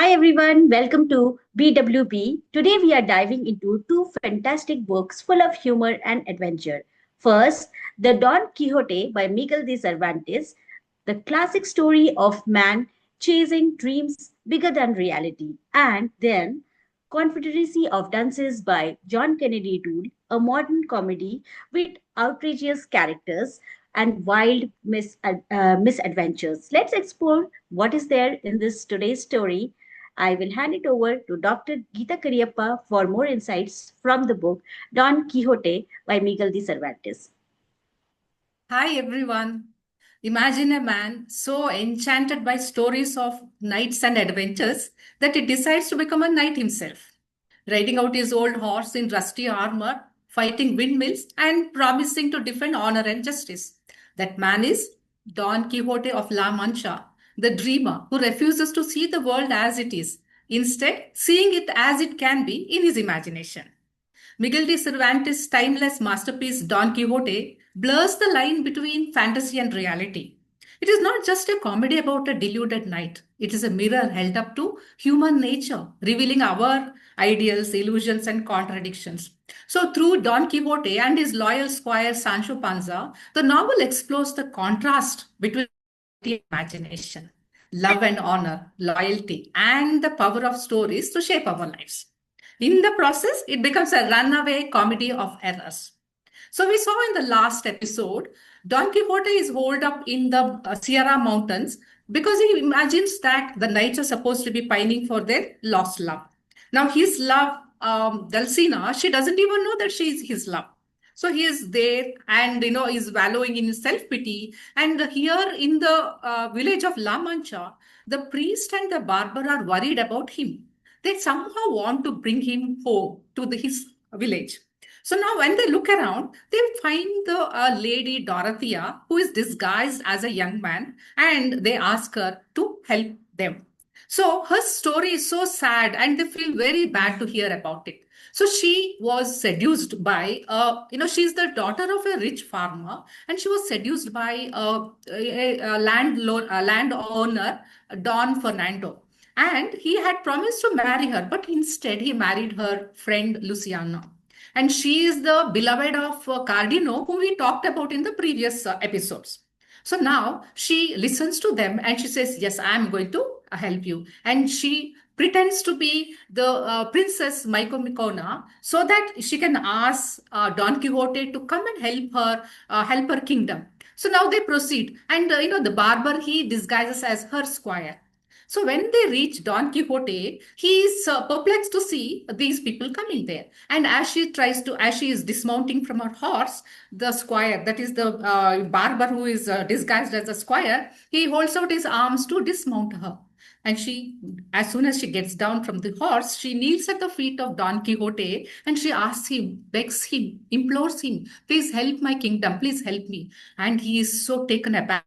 Hi everyone, welcome to BWB. Today we are diving into two fantastic books full of humor and adventure. First, The Don Quixote by Miguel de Cervantes, the classic story of man chasing dreams bigger than reality. And then, Confederacy of Dunces by John Kennedy Toole, a modern comedy with outrageous characters and wild misadventures. Let's explore what is there in this today's story. I will hand it over to Dr. Geeta Kariappa for more insights from the book Don Quixote by Miguel de Cervantes. Hi everyone. Imagine a man so enchanted by stories of knights and adventures that he decides to become a knight himself, riding out his old horse in rusty armor, fighting windmills, and promising to defend honor and justice. That man is Don Quixote of La Mancha, the dreamer who refuses to see the world as it is, instead, seeing it as it can be in his imagination. Miguel de Cervantes' timeless masterpiece Don Quixote blurs the line between fantasy and reality. It is not just a comedy about a deluded knight. It is a mirror held up to human nature, revealing our ideals, illusions, and contradictions. So, through Don Quixote and his loyal squire Sancho Panza, the novel explores the contrast between imagination, love and honor, loyalty, and the power of stories to shape our lives. In the process, it becomes a runaway comedy of errors. So we saw in the last episode, Don Quixote is holed up in the Sierra Mountains because he imagines that the knights are supposed to be pining for their lost love. Now his love, Dulcina, she doesn't even know that she is his love. So he is there and is wallowing in self-pity. And here in the village of La Mancha, the priest and the barber are worried about him. They somehow want to bring him home to his village. So now when they look around, they find the lady Dorothea, who is disguised as a young man, and they ask her to help them. So her story is so sad and they feel very bad to hear about it. So she was seduced by, she's the daughter of a rich farmer, and she was seduced by a landowner, Don Fernando. And he had promised to marry her, but instead he married her friend Luciana. And she is the beloved of Cardino, whom we talked about in the previous episodes. So now she listens to them and she says, yes, I'm going to help you. And she pretends to be the princess Mycomicona so that she can ask Don Quixote to come and help her kingdom. So now they proceed. And, the barber, he disguises as her squire. So when they reach Don Quixote, he is perplexed to see these people coming there. And as she is dismounting from her horse, the squire, that is the barber who is disguised as a squire, he holds out his arms to dismount her. And she, as soon as she gets down from the horse, she kneels at the feet of Don Quixote and she asks him, begs him, implores him, please help my kingdom, please help me. And he is so taken aback.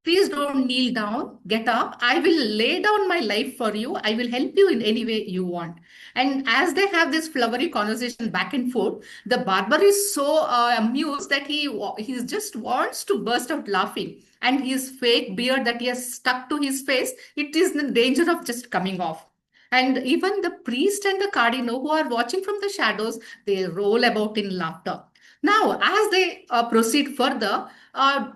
Please don't kneel down, get up. I will lay down my life for you. I will help you in any way you want. And as they have this flowery conversation back and forth, the barber is so amused that he just wants to burst out laughing. And his fake beard that he has stuck to his face, it is in danger of just coming off. And even the priest and the cardinal who are watching from the shadows, they roll about in laughter. Now, as they proceed further,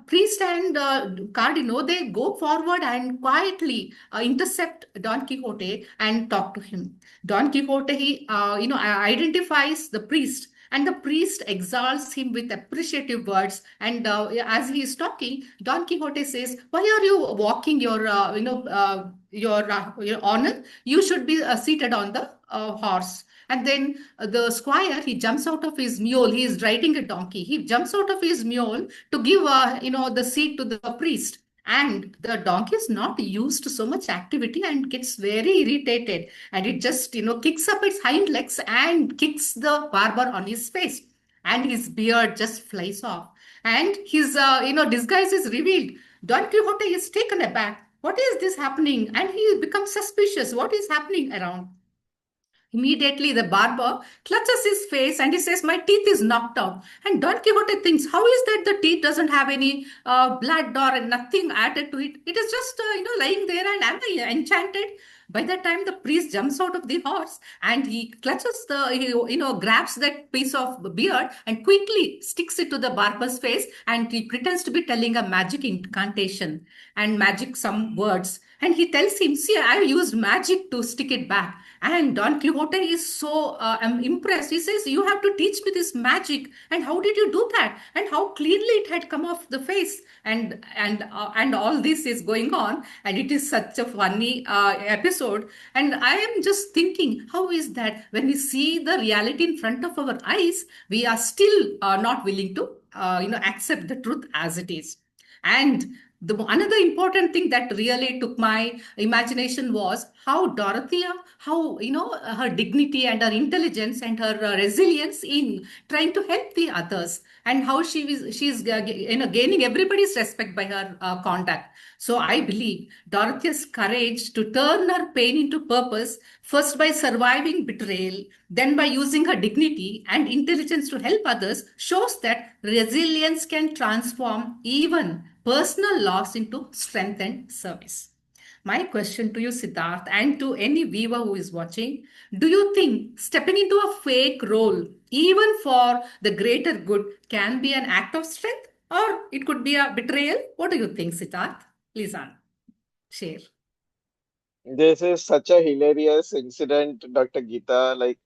priest and cardinal, they go forward and quietly intercept Don Quixote and talk to him. Don Quixote, he identifies the priest, and the priest exalts him with appreciative words. And as he is talking, Don Quixote says, "Why are you walking your honor? You should be seated on the horse." And then the squire, he jumps out of his mule. He is riding a donkey. He jumps out of his mule to give, the seat to the priest. And the donkey is not used to so much activity and gets very irritated. And it just, kicks up its hind legs and kicks the barber on his face. And his beard just flies off. And his, disguise is revealed. Don Quixote is taken aback. What is this happening? And he becomes suspicious. What is happening around? Immediately, the barber clutches his face and he says, "My teeth is knocked out." And Don Quixote thinks, "How is that the teeth doesn't have any blood or nothing added to it? It is just, lying there, and am I enchanted?" By the time the priest jumps out of the horse and he clutches grabs that piece of beard and quickly sticks it to the barber's face, and he pretends to be telling a magic incantation and magic some words. And he tells him, "See, I used magic to stick it back." And Don Quixote is so impressed. He says, "You have to teach me this magic. And how did you do that? And how cleanly it had come off the face?" And all this is going on, and it is such a funny episode. And I am just thinking, how is that when we see the reality in front of our eyes, we are still not willing to accept the truth as it is. And the another important thing that really took my imagination was how Dorothea, how her dignity and her intelligence and her resilience in trying to help the others, and how she's gaining everybody's respect by her conduct. So I believe Dorothea's courage to turn her pain into purpose, first by surviving betrayal, then by using her dignity and intelligence to help others, shows that resilience can transform even personal loss into strength and service. My question to you, Siddharth, and to any viewer who is watching: do you think stepping into a fake role, even for the greater good, can be an act of strength, or it could be a betrayal? What do you think, Siddharth? Please share. This is such a hilarious incident, Dr. Geeta. Like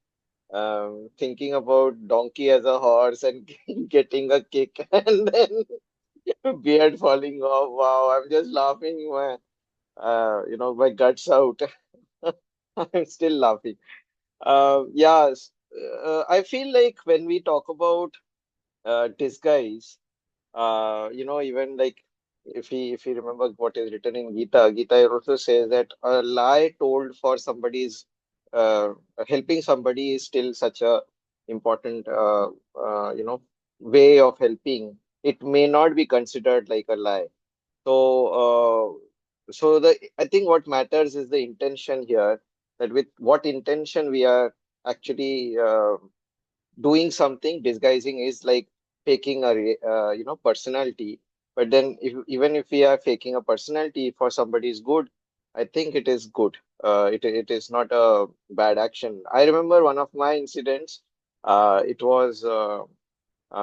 thinking about donkey as a horse and getting a kick and then beard falling off. Wow, I'm just laughing my guts out. I'm still laughing. Yes, I feel like when we talk about disguise, even like if we remember what is written in Gita also says that a lie told for somebody's uh, helping somebody is still such a important way of helping. It may not be considered like a lie. So I think what matters is the intention here. That with what intention we are actually doing something. Disguising is like faking a personality. But then even if we are faking a personality for somebody's good, I think it is good. It is not a bad action. I remember one of my incidents. It was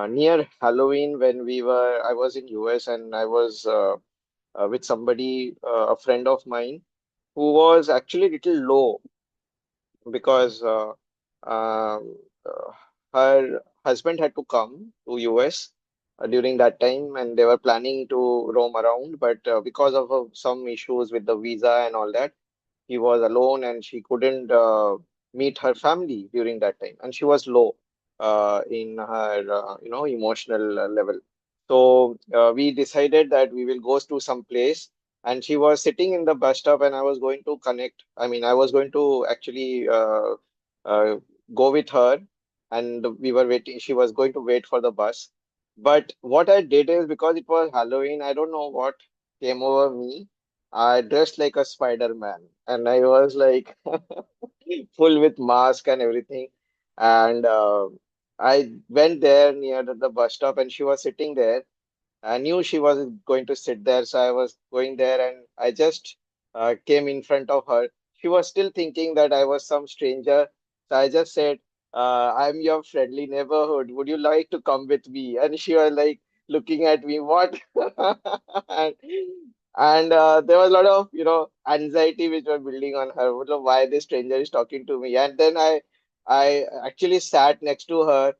near Halloween when I was in US, and I was with somebody, a friend of mine, who was actually a little low because um, her husband had to come to US during that time, and they were planning to roam around, but because of some issues with the visa and all that, he was alone and she couldn't meet her family during that time, and she was low in her emotional level. So we decided that we will go to some place, and she was sitting in the bus stop, and I was going to connect. I mean, I was going to actually uh, go with her, and we were waiting. She was going to wait for the bus. But what I did is, because it was Halloween, I don't know what came over me. I dressed like a Spider-Man, and I was like full with mask and everything. And I went there near the bus stop, and she was sitting there. I knew she was going to sit there, so I was going there, and I just came in front of her. She was still thinking that I was some stranger, so I just said, "I'm your friendly neighborhood. Would you like to come with me?" And she was like looking at me, what? and and there was a lot of anxiety which was building on her. Why this stranger is talking to me? And then I actually sat next to her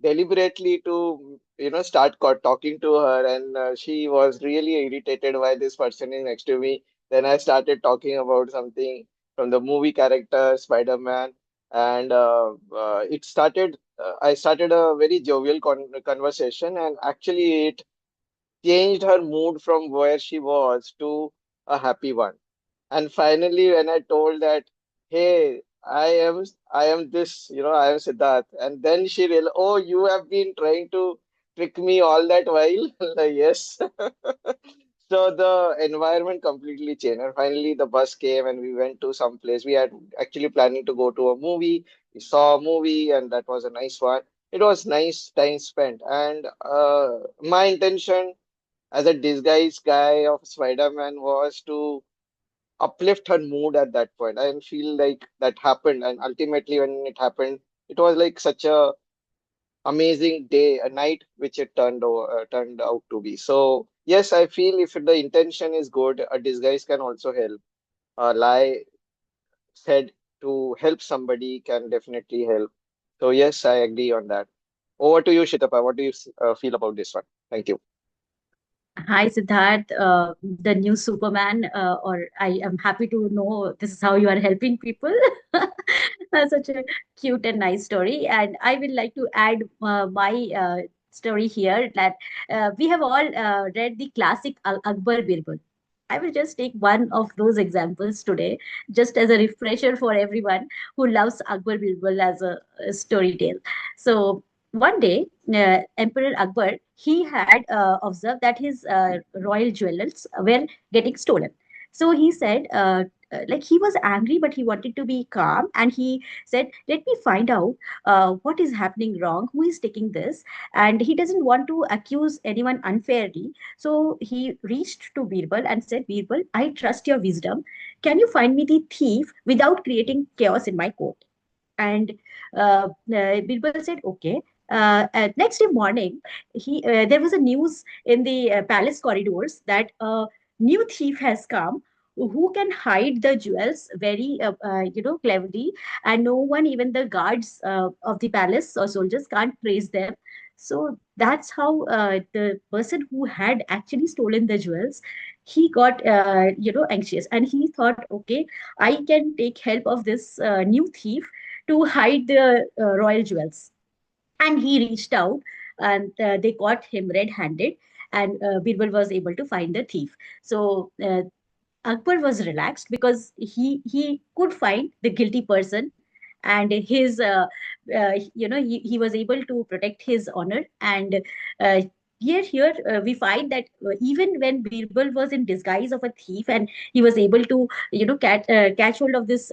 deliberately to start talking to her, and she was really irritated why this person is next to me. Then I started talking about something from the movie character Spider-Man, and I started a very jovial conversation, and actually it changed her mood from where she was to a happy one. And finally, when I told that, "Hey, I am this, I am Siddharth," and then she realized, "Oh, you have been trying to trick me all that while." Like, yes. So the environment completely changed. And finally, the bus came and we went to some place. We had actually planning to go to a movie. We saw a movie and that was a nice one. It was nice time spent. And my intention as a disguised guy of Spider-Man was to uplift her mood at that point. I feel like that happened. And ultimately, when it happened, it was like such a amazing day, a night, which it turned out to be. So yes, I feel if the intention is good, a disguise can also help. A lie said to help somebody can definitely help. So yes, I agree on that. Over to you, Shitapa. What do you feel about this one? Thank you. Hi, Siddharth, the new Superman, or I am happy to know this is how you are helping people. Such a cute and nice story. And I would like to add my story here that we have all read the classic Akbar Birbal. I will just take one of those examples today, just as a refresher for everyone who loves Akbar Birbal as a story tale. So, one day, Emperor Akbar, he had observed that his royal jewels were getting stolen. So he said, like he was angry, but he wanted to be calm, and he said, "Let me find out what is happening wrong. Who is taking this?" And he doesn't want to accuse anyone unfairly. So he reached to Birbal and said, "Birbal, I trust your wisdom. Can you find me the thief without creating chaos in my court?" And Birbal said, "Okay." Next day morning, there was a news in the palace corridors that a new thief has come who can hide the jewels very cleverly, and no one, even the guards of the palace or soldiers, can't trace them. So that's how the person who had actually stolen the jewels, he got anxious, and he thought, okay, I can take help of this new thief to hide the royal jewels. And he reached out, and they caught him red-handed, and Birbal was able to find the thief. So Akbar was relaxed because he could find the guilty person, and he was able to protect his honor. And uh, here we find that even when Birbal was in disguise of a thief, and he was able to catch hold of this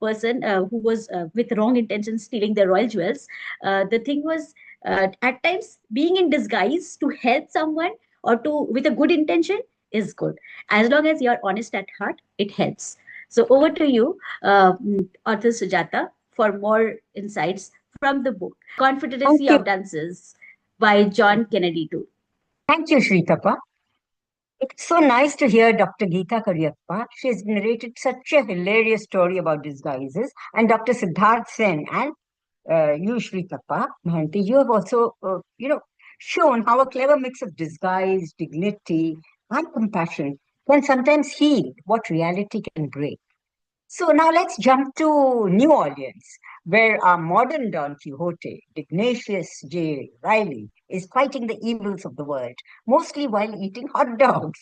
person who was with wrong intentions stealing the royal jewels. The thing was, at times being in disguise to help someone or to with a good intention is good, as long as you're honest at heart. It helps. So over to you, author Sujata, for more insights from the book Thank Confederacy you. of Dunces by John Kennedy Toole. Thank you, Shritapa. It's so nice to hear Dr. Geeta Karyappa. She has narrated such a hilarious story about disguises. And Dr. Siddharth Sen and you, Shritapa Mahanti, you have also, shown how a clever mix of disguise, dignity, and compassion can sometimes heal what reality can break. So now let's jump to New Orleans, where our modern Don Quixote, Ignatius J. Riley, is fighting the evils of the world, mostly while eating hot dogs.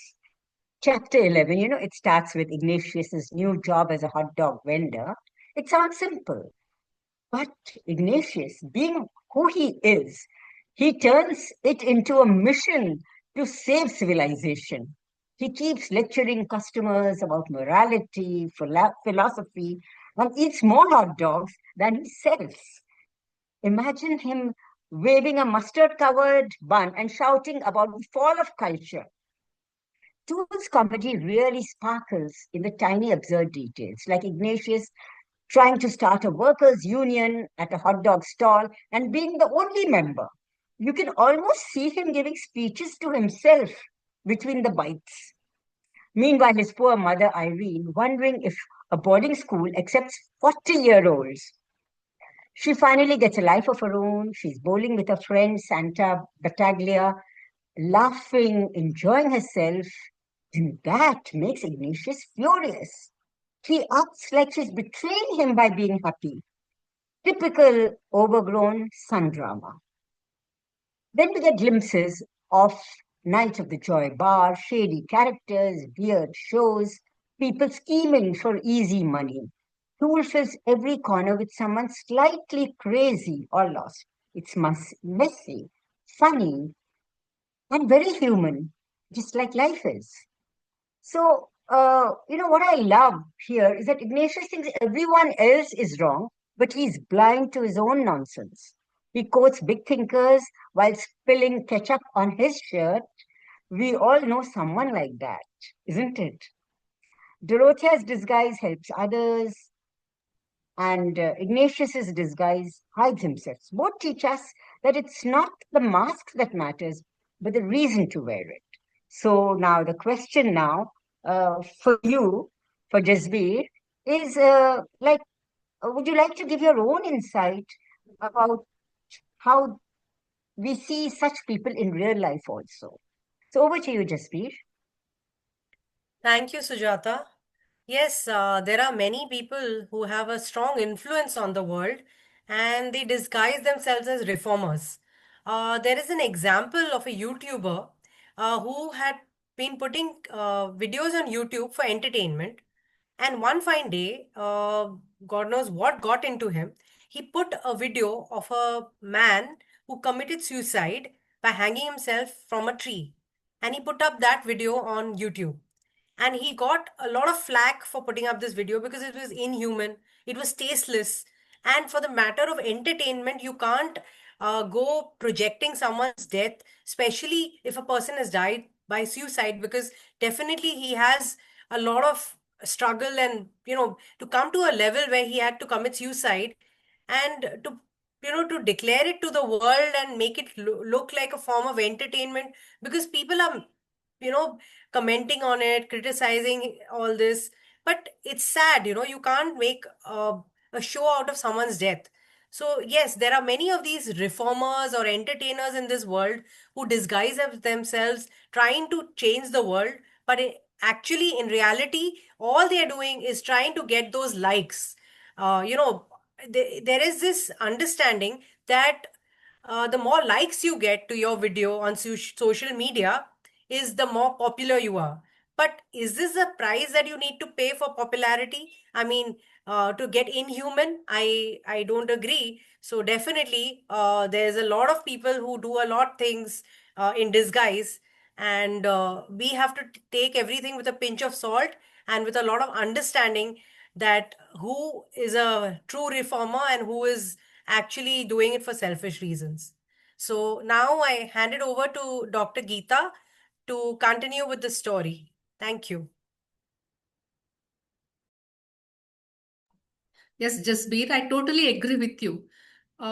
Chapter 11, it starts with Ignatius's new job as a hot dog vendor. It sounds simple, but Ignatius, being who he turns it into a mission to save civilization. He keeps lecturing customers about morality, philosophy, and eats more hot dogs than he sells. Imagine him waving a mustard covered bun and shouting about the fall of culture. Toole's comedy really sparkles in the tiny absurd details, like Ignatius trying to start a workers' union at a hot dog stall and being the only member. You can almost see him giving speeches to himself between the bites. Meanwhile, his poor mother Irene wondering if a boarding school accepts 40-year-olds. She finally gets a life of her own. She's bowling with her friend Santa Battaglia, laughing, enjoying herself. And that makes Ignatius furious. He acts like she's betraying him by being happy. Typical overgrown sun drama. Then we get glimpses of Night of the Joy Bar, shady characters, weird shows, people scheming for easy money. Tool fills every corner with someone slightly crazy or lost. It's messy, funny, and very human. just like life is. So, what I love here is that Ignatius thinks everyone else is wrong, but he's blind to his own nonsense. He quotes big thinkers while spilling ketchup on his shirt. We all know someone like that, isn't it? Dorothea's disguise helps others, and Ignatius's disguise hides himself. Both teach us that it's not the mask that matters, but the reason to wear it. So now the question now for you, for Jasbir, is would you like to give your own insight about how we see such people in real life also? So over to you, Jasbir. Thank you, Sujata. Yes, there are many people who have a strong influence on the world and they disguise themselves as reformers. There is an example of a YouTuber who had been putting videos on YouTube for entertainment. And one fine day, God knows what got into him, he put a video of a man who committed suicide by hanging himself from a tree. And he put up that video on YouTube, and he got a lot of flack for putting up this video because it was inhuman, it was tasteless, and for the matter of entertainment you can't go projecting someone's death, especially if a person has died by suicide, because definitely he has a lot of struggle, and to come to a level where he had to commit suicide and to to declare it to the world and make it look like a form of entertainment, because people are you know commenting on it, criticizing all this. But it's sad, you can't make a show out of someone's death. So yes, there are many of these reformers or entertainers in this world who disguise themselves trying to change the world, but actually in reality all they are doing is trying to get those likes. There is this understanding that the more likes you get to your video on social media is the more popular you are. But is this a price that you need to pay for popularity? I mean, to get inhuman, I don't agree. So definitely, there's a lot of people who do a lot things in disguise, and we have to take everything with a pinch of salt and with a lot of understanding that who is a true reformer and who is actually doing it for selfish reasons. So now I hand it over to Dr. Geeta to continue with the story. Thank you. Yes, Jasbir, I totally agree with you.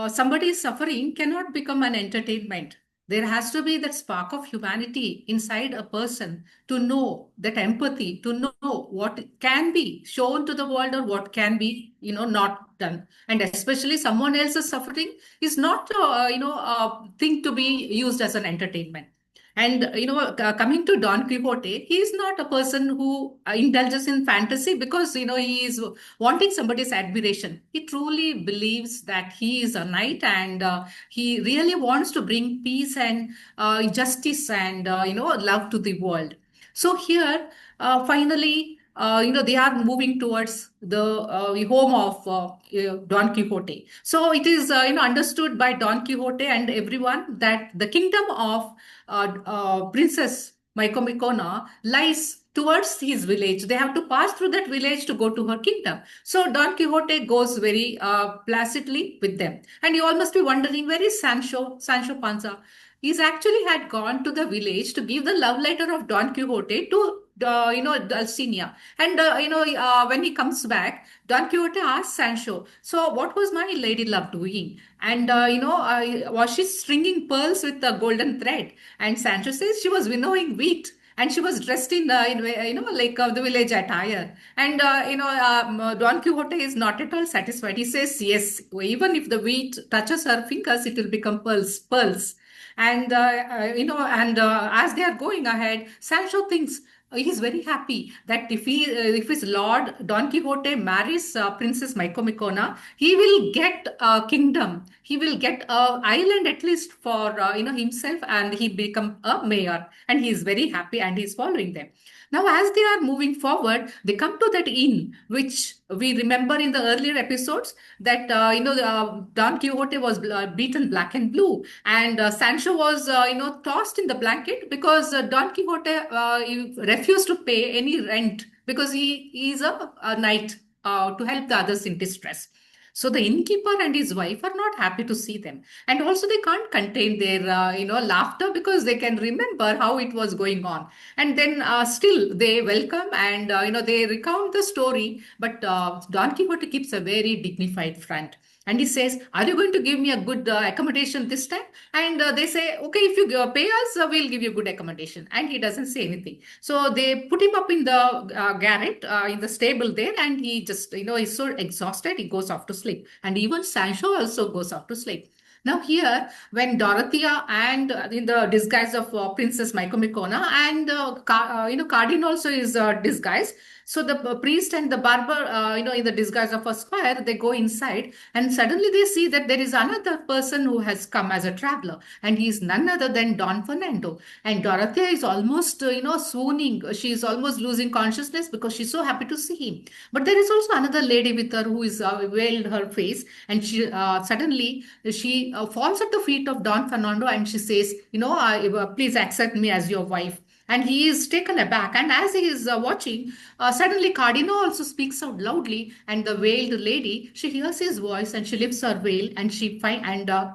Somebody's suffering cannot become an entertainment. There has to be that spark of humanity inside a person to know that empathy, to know what can be shown to the world or what can be, not done. And especially someone else's suffering is not, a thing to be used as an entertainment. And coming to Don Quixote, he is not a person who indulges in fantasy because he is wanting somebody's admiration. He truly believes that he is a knight, and he really wants to bring peace and justice and love to the world. So here, finally, they are moving towards the home of Don Quixote. So it is understood by Don Quixote and everyone that the kingdom of Princess Micomicona lies towards his village. They have to pass through that village to go to her kingdom. So Don Quixote goes very placidly with them. And you all must be wondering, where is Sancho Panza? He's actually had gone to the village to give the love letter of Don Quixote to Dulcinea. And when he comes back, Don Quixote asks Sancho, "So what was my lady love doing?" And was she stringing pearls with a golden thread? And Sancho says she was winnowing wheat. And she was dressed in the village attire. And Don Quixote is not at all satisfied. He says, yes, even if the wheat touches her fingers, it will become pearls. And as they are going ahead, Sancho thinks he's very happy that if his lord Don Quixote marries Princess Micomicona, he will get a kingdom. He will get a island at least for himself, and he become a mayor. And he is very happy, and he's following them. Now, as they are moving forward, they come to that inn, which we remember in the earlier episodes that Don Quixote was beaten black and blue, and Sancho was tossed in the blanket because Don Quixote he refused to pay any rent because he is a knight to help the others in distress. So the innkeeper and his wife are not happy to see them, and also they can't contain their laughter because they can remember how it was going on. And then still they welcome and they recount the story, but Don Quixote keeps a very dignified front. And he says, "Are you going to give me a good accommodation this time?" And they say, "Okay, if you pay us, we'll give you good accommodation." And he doesn't say anything. So they put him up in the garret, in the stable there, and he just, he's so exhausted, he goes off to sleep. And even Sancho also goes off to sleep. Now here, when Dorothea and in the disguise of Princess Micomicona and Cardin also is disguised. So the priest and the barber, in the disguise of a squire, they go inside and suddenly they see that there is another person who has come as a traveler, and he is none other than Don Fernando. And Dorothea is almost, swooning. She is almost losing consciousness because she's so happy to see him. But there is also another lady with her who is veiled her face, and she suddenly she falls at the feet of Don Fernando and she says, please accept me as your wife. And he is taken aback. And as he is watching, suddenly Cardino also speaks out loudly, and the veiled lady, she hears his voice and she lifts her veil and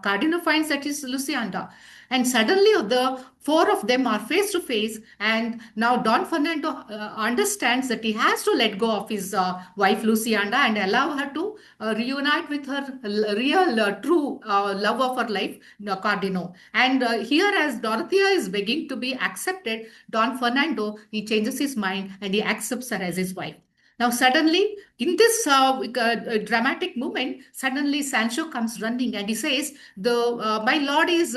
Cardino finds that is Lucianda. And suddenly the four of them are face to face, and now Don Fernando understands that he has to let go of his wife Lucianda and allow her to reunite with her real, true love of her life, Cardino. And here, as Dorothea is begging to be accepted, Don Fernando, he changes his mind and he accepts her as his wife. Now, suddenly, in this dramatic moment, suddenly Sancho comes running and he says, "My lord is,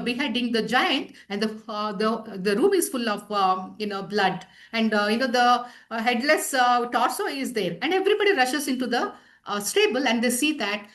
beheading the giant, and the room is full of, blood, and the headless torso is there, and everybody rushes into the stable, and they see that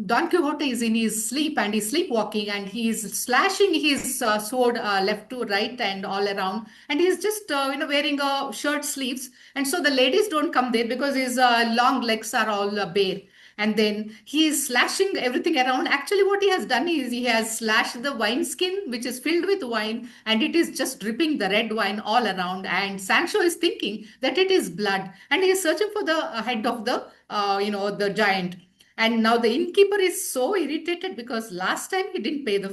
Don Quixote is in his sleep and he's sleepwalking, and he's slashing his sword left to right and all around, and he's just wearing shirt sleeves, and so the ladies don't come there because his long legs are all bare. And then he is slashing everything around. Actually, what he has done is he has slashed the wine skin, which is filled with wine, and it is just dripping the red wine all around. And Sancho is thinking that it is blood, and he is searching for the head of the giant. And now the innkeeper is so irritated because last time he didn't pay the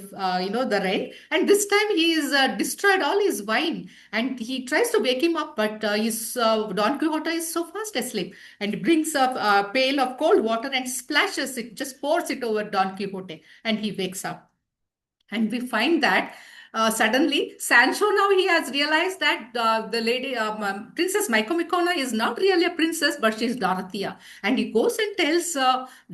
rent, and this time he is destroyed all his wine. And he tries to wake him up, but Don Quixote is so fast asleep, and he brings up a pail of cold water and splashes it, just pours it over Don Quixote, and he wakes up. And we find that suddenly Sancho, now he has realized that the lady, Princess Micomicona, is not really a princess, but she's Dorothea. And he goes and tells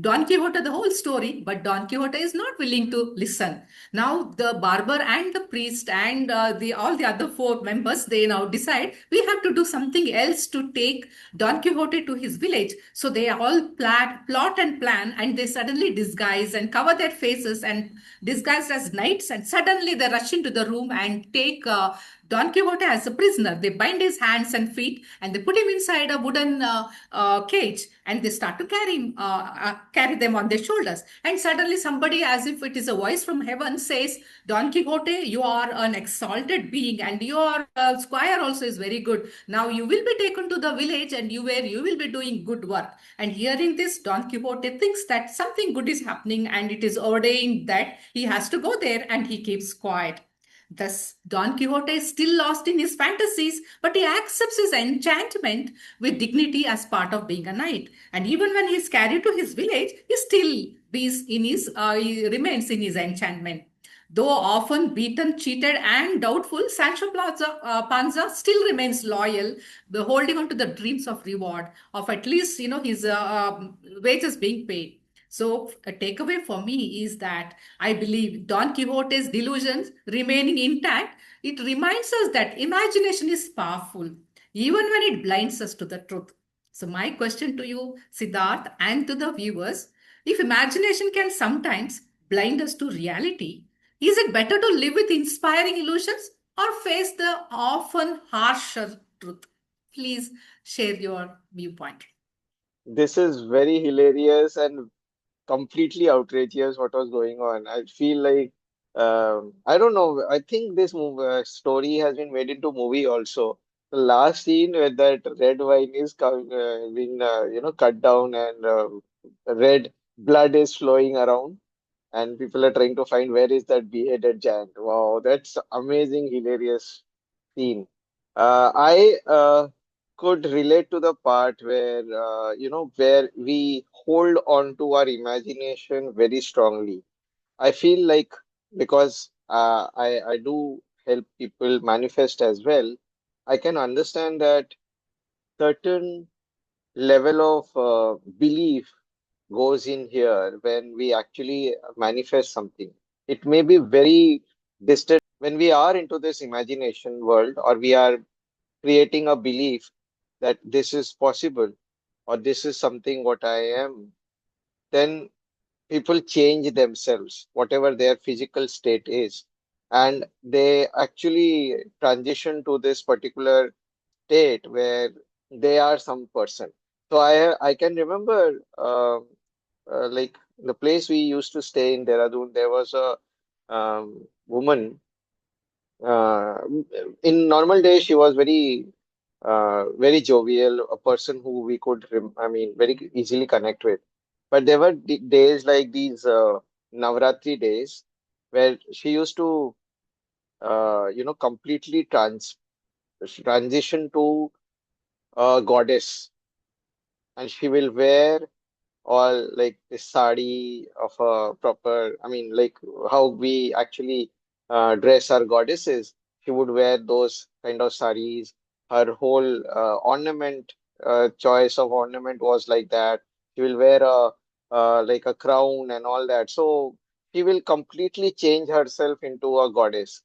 Don Quixote the whole story, but Don Quixote is not willing to listen. Now the barber and the priest and all the other four members, they now decide we have to do something else to take Don Quixote to his village. So they all plot and plan, and they suddenly disguise and cover their faces and disguised as knights, and suddenly they rush into the room and take Don Quixote as a prisoner. They bind his hands and feet and they put him inside a wooden cage, and they start to carry them on their shoulders. And suddenly somebody, as if it is a voice from heaven, says, "Don Quixote, you are an exalted being, and your squire also is very good. Now you will be taken to the village, and you will be doing good work." And hearing this, Don Quixote thinks that something good is happening, and it is ordained that he has to go there, and he keeps quiet. Thus, Don Quixote is still lost in his fantasies, but he accepts his enchantment with dignity as part of being a knight. And even when he is carried to his village, he remains in his enchantment. Though often beaten, cheated, and doubtful, Sancho Panza still remains loyal, holding on to the dreams of reward, of at least his wages being paid. So a takeaway for me is that I believe Don Quixote's delusions remaining intact, it reminds us that imagination is powerful, even when it blinds us to the truth. So my question to you, Siddharth, and to the viewers, if imagination can sometimes blind us to reality, is it better to live with inspiring illusions or face the often harsher truth. Please share your viewpoint. This is very hilarious and completely outrageous what was going on. I feel like I don't know. I think this story has been made into movie also. The last scene where that red wine is being cut down and red blood is flowing around, and people are trying to find where is that beheaded giant. Wow, that's amazing, hilarious scene. I could relate to the part where where we hold on to our imagination very strongly. I feel like because I do help people manifest as well, I can understand that certain level of belief goes in here when we actually manifest something. It may be very distant when we are into this imagination world, or we are creating a belief that this is possible or this is something what I am, then people change themselves, whatever their physical state is, and they actually transition to this particular state where they are some person. So I can remember like the place we used to stay in Dehradun, there was a woman. Uh, in normal days, she was very jovial, a person who we could, I mean, very easily connect with. But there were days like these Navratri days where she used to, completely transition to a goddess, and she will wear all like the sari of a proper, I mean, like how we actually dress our goddesses. She would wear those kind of saris. Her whole ornament, choice of ornament was like that. She will wear a like a crown and all that. So she will completely change herself into a goddess,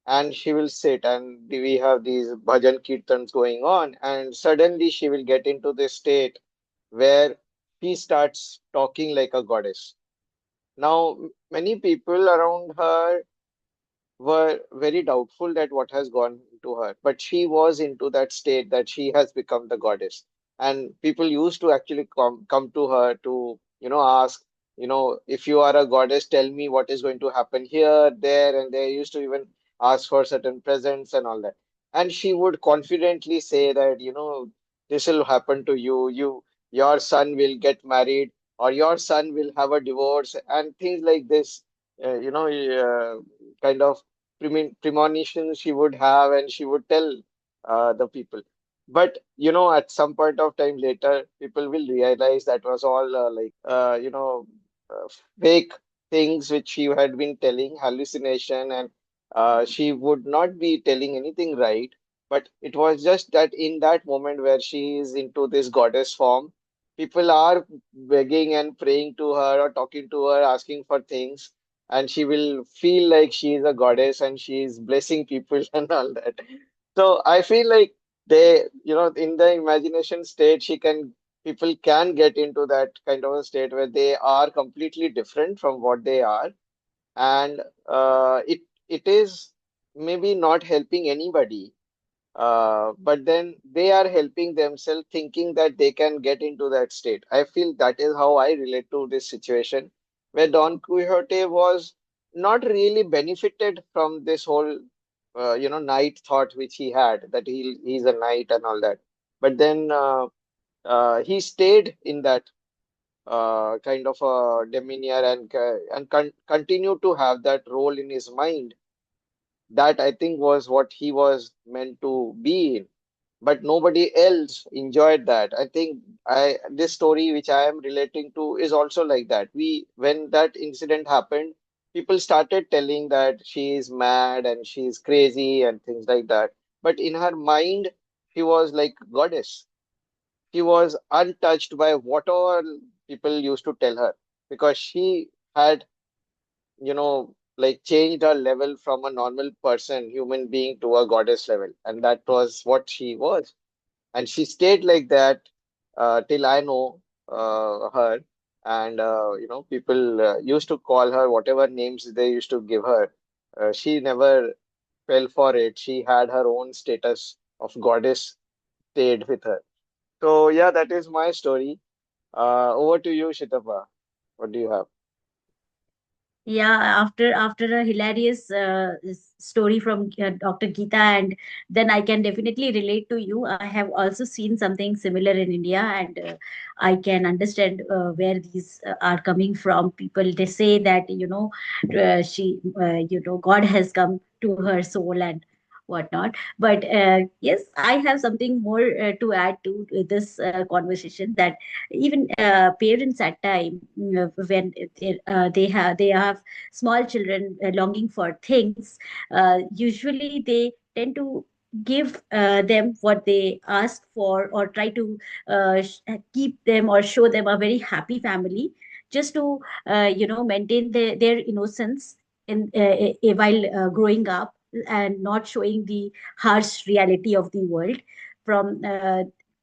and she will sit, and we have these bhajan kirtans going on, and suddenly she will get into this state where she starts talking like a goddess. Now, many people around her were very doubtful that what has gone into her, but she was into that state that she has become the goddess. And people used to actually come to her to, ask, if you are a goddess, tell me what is going to happen here, there, and they used to even ask for certain presents and all that. And she would confidently say that, this will happen to you. Your son will get married, or your son will have a divorce, and things like this. Kind of premonition she would have, and she would tell the people. But at some point of time later, people will realize that was all uh, fake things which she had been telling, hallucination, and she would not be telling anything right. But it was just that in that moment where she is into this goddess form, people are begging and praying to her or talking to her, asking for things, and she will feel like she is a goddess and she is blessing people and all that. So I feel like in the imagination state, people can get into that kind of a state where they are completely different from what they are, and it is maybe not helping anybody, but then they are helping themselves, thinking that they can get into that state. I feel that is how I relate to this situation, where Don Quixote was not really benefited from this whole, knight thought which he had, that he's a knight and all that. But then he stayed in that kind of a demeanor, and continued to have that role in his mind. That I think was what he was meant to be in, but nobody else enjoyed that. I think this story which I am relating to is also like that. When that incident happened, people started telling that she is mad and she is crazy and things like that. But in her mind, she was like goddess. She was untouched by whatever people used to tell her, because she had, like changed her level from a normal person, human being, to a goddess level, and that was what she was, and she stayed like that till I know her. And people used to call her whatever names they used to give her. She never fell for it. She had her own status of goddess stayed with her. So yeah, that is my story. Over to you, Shitapa. What do you have? Yeah, after a hilarious story from Dr. Geeta, and then I can definitely relate to you. I have also seen something similar in India, and I can understand where these are coming from. People, they say that, God has come to her soul and whatnot. But yes, I have something more to add to this conversation, that even parents at time, when they have small children longing for things, usually they tend to give them what they ask for, or try to keep them or show them a very happy family, just to maintain their innocence while growing up, and not showing the harsh reality of the world. From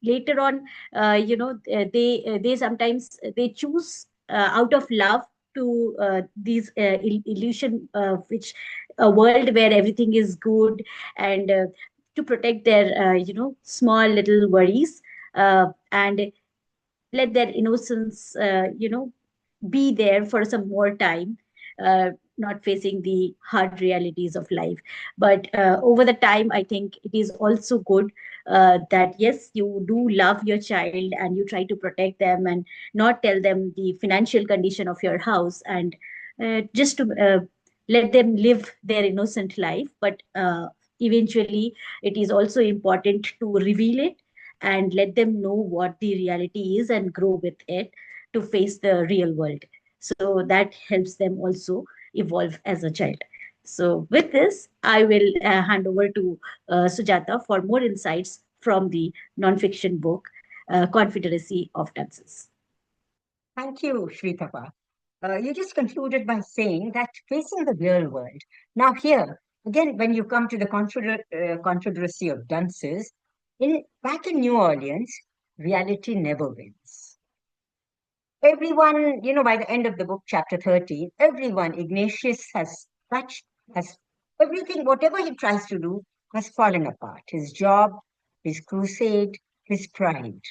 later on, they sometimes they choose out of love to these illusion, which a world where everything is good, and to protect their small little worries, and let their innocence be there for some more time, not facing the hard realities of life. But over the time, I think it is also good that yes, you do love your child, and you try to protect them, and not tell them the financial condition of your house, and just to let them live their innocent life. But eventually, it is also important to reveal it, and let them know what the reality is, and grow with it to face the real world. So that helps them also evolve as a child. So with this, I will hand over to Sujata for more insights from the nonfiction book, Confederacy of Dunces. Thank you, Shritapa. You just concluded by saying that facing the real world. Now, here, again, when you come to the Confederacy of Dunces, back in New Orleans, reality never wins. Everyone, by the end of the book, chapter 13, everyone Ignatius has touched, has everything, whatever he tries to do, has fallen apart. His job, his crusade, his pride.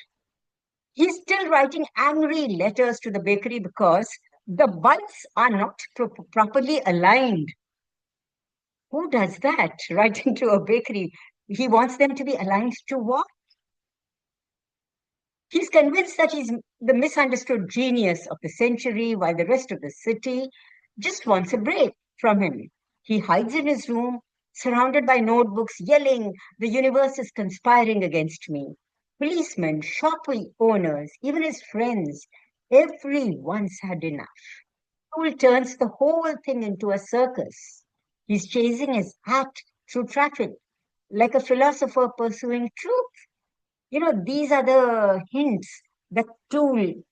He's still writing angry letters to the bakery because the buns are not properly aligned. Who does that? Writing to a bakery. He wants them to be aligned to what? He's convinced that he's the misunderstood genius of the century, while the rest of the city just wants a break from him. He hides in his room, surrounded by notebooks, yelling, "The universe is conspiring against me." Policemen, shop owners, even his friends, everyone's had enough. Toole turns the whole thing into a circus. He's chasing his hat through traffic like a philosopher pursuing truth. These are the hints that Toole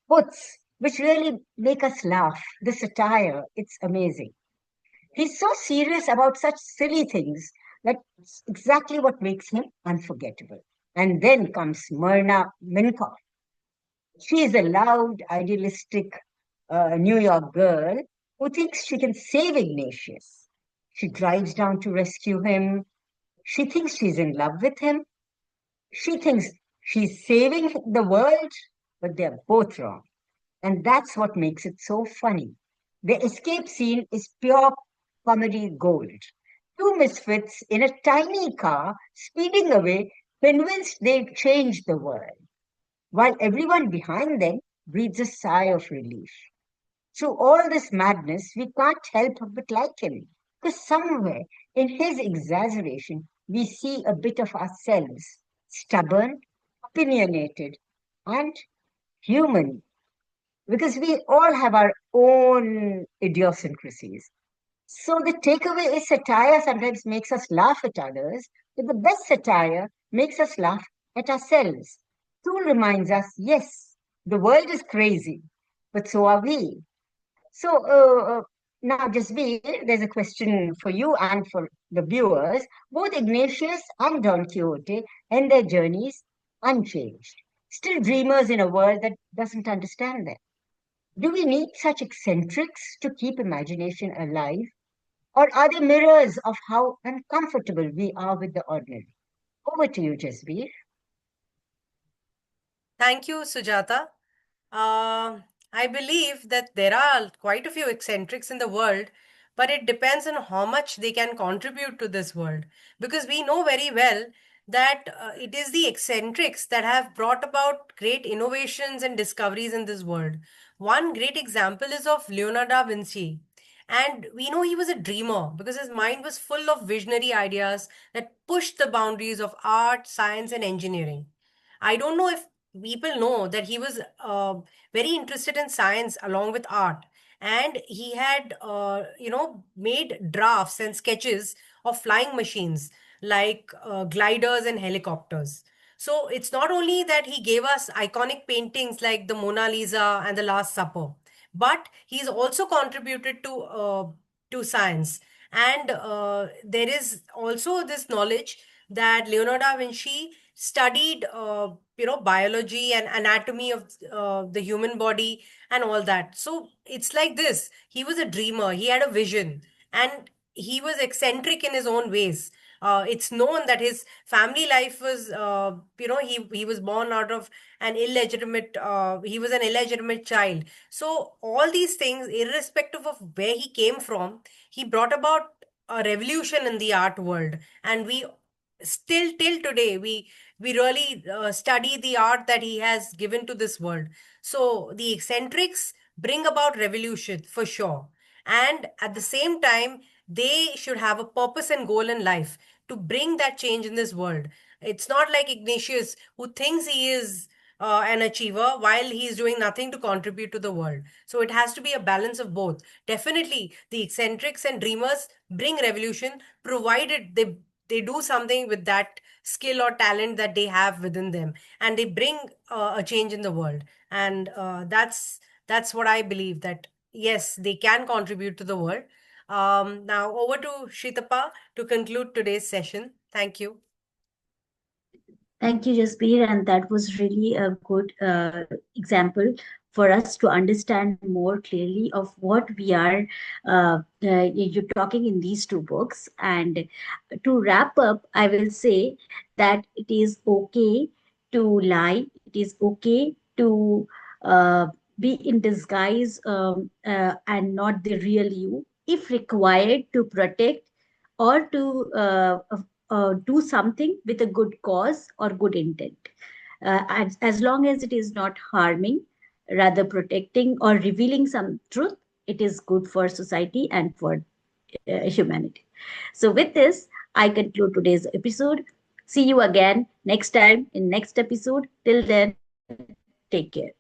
puts, which really make us laugh. The satire, it's amazing. He's so serious about such silly things that it's exactly what makes him unforgettable. And then comes Myrna Minkoff. She is a loud, idealistic New York girl who thinks she can save Ignatius. She drives down to rescue him. She thinks she's in love with him. She thinks she's saving the world, but they're both wrong. And that's what makes it so funny. The escape scene is pure comedy gold. Two misfits in a tiny car speeding away, convinced they've changed the world, while everyone behind them breathes a sigh of relief. Through all this madness, we can't help but like him, because somewhere in his exaggeration, we see a bit of ourselves, stubborn, opinionated, and human, because we all have our own idiosyncrasies. So the takeaway is satire sometimes makes us laugh at others, but the best satire makes us laugh at ourselves. Tool reminds us, yes, the world is crazy, but so are we. So now, Jasbir, there's a question for you and for the viewers. Both Ignatius and Don Quixote end their journeys unchanged, still dreamers in a world that doesn't understand them. Do we need such eccentrics to keep imagination alive? Or are they mirrors of how uncomfortable we are with the ordinary? Over to you, Jasbir. Thank you, Sujata. I believe that there are quite a few eccentrics in the world, but it depends on how much they can contribute to this world. Because we know very well that it is the eccentrics that have brought about great innovations and discoveries in this world. One great example is of Leonardo da Vinci. And we know he was a dreamer because his mind was full of visionary ideas that pushed the boundaries of art, science, and engineering. I don't know if people know that he was very interested in science along with art, and he had made drafts and sketches of flying machines like gliders and helicopters. So it's not only that he gave us iconic paintings like the Mona Lisa and the Last Supper, but he's also contributed to science. And there is also this knowledge that Leonardo da Vinci studied biology and anatomy of the human body and all that. So it's like this: he was a dreamer, he had a vision, and he was eccentric in his own ways. It's known that his family life was he was born out of an illegitimate he was an illegitimate child. So all these things, irrespective of where he came from, he brought about a revolution in the art world. And we still till today we really study the art that he has given to this world. So the eccentrics bring about revolution for sure, and at the same time they should have a purpose and goal in life to bring that change in this world. It's not like Ignatius, who thinks he is an achiever while he is doing nothing to contribute to the world. So it has to be a balance of both. Definitely the eccentrics and dreamers bring revolution, provided they do something with that skill or talent that they have within them, and they bring a change in the world. And that's what I believe, that yes, they can contribute to the world. Now over to Shritapa to conclude today's session. Thank you. Thank you, Jasbir, and that was really a good example for us to understand more clearly of what we are you're talking in these two books. And to wrap up, I will say that it is okay to lie. It is okay to uh, be in disguise and not the real you, if required, to protect or to do something with a good cause or good intent. As long as it is not harming, rather protecting or revealing some truth, it is good for society and for humanity. So, with this, I conclude today's episode. See you again next time in next episode. Till then, take care.